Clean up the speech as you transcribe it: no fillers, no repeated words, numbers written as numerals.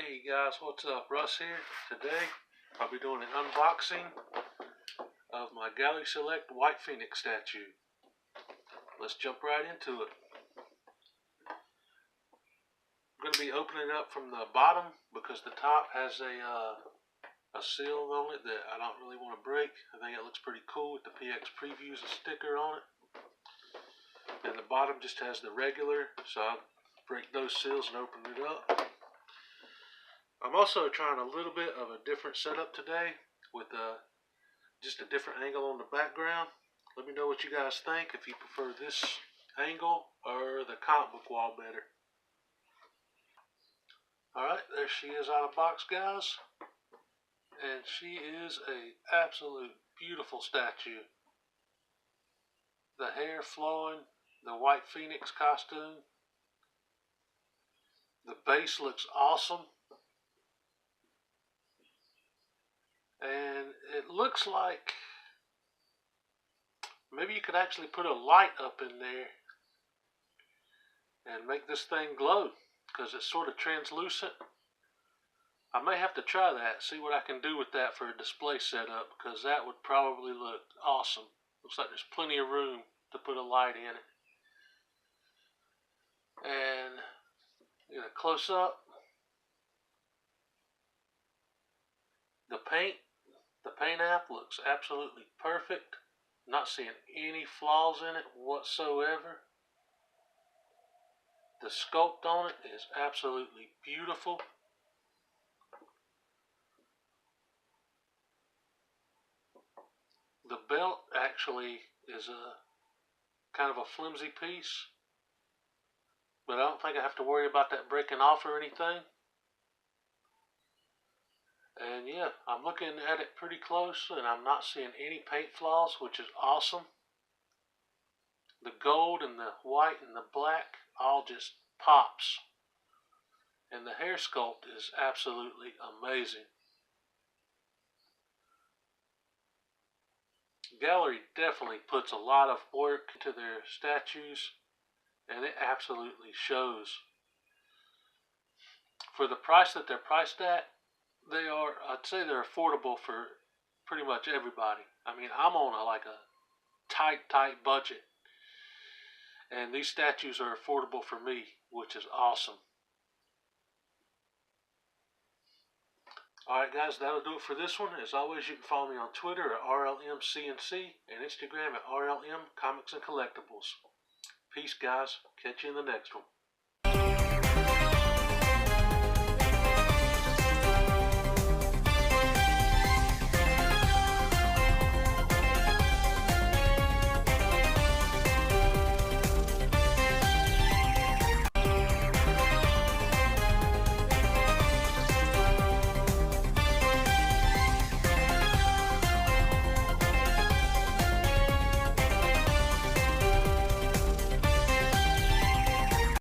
Hey guys, what's up? Russ here. Today I'll be doing an unboxing of my Gallery Select White Phoenix statue. Let's jump right into it. I'm going to be opening it up from the bottom because the top has a seal on it that I don't really want to break. I think it looks pretty cool with the PX Previews sticker on it. And the bottom just has the regular, so I'll break those seals and open it up. I'm also trying a little bit of a different setup today with just a different angle on the background. Let me know what you guys think, if you prefer this angle or the comic book wall better. Alright, there she is out of box, guys. And she is a absolute beautiful statue. The hair flowing, the White Phoenix costume. The base looks awesome. And it looks like maybe you could actually put a light up in there and make this thing glow because it's sort of translucent. I may have to try that, see what I can do with that for a display setup, because that would probably look awesome. Looks like there's plenty of room to put a light in it. And get a close up. The paint app looks absolutely perfect. Not seeing any flaws in it whatsoever. The sculpt on it is absolutely beautiful. The belt actually is a kind of a flimsy piece, but I don't think I have to worry about that breaking off or anything. And yeah, I'm looking at it pretty close and I'm not seeing any paint flaws, which is awesome. The gold and the white and the black all just pops. And the hair sculpt is absolutely amazing. Gallery definitely puts a lot of work into their statues, and it absolutely shows. For the price that they're priced at, I'd say they're affordable for pretty much everybody. I mean, I'm on a tight budget, and these statues are affordable for me, which is awesome. Alright guys, that'll do it for this one. As always, you can follow me on Twitter at RLMCNC and Instagram at RLM Comics and Collectibles. Peace guys. Catch you in the next one.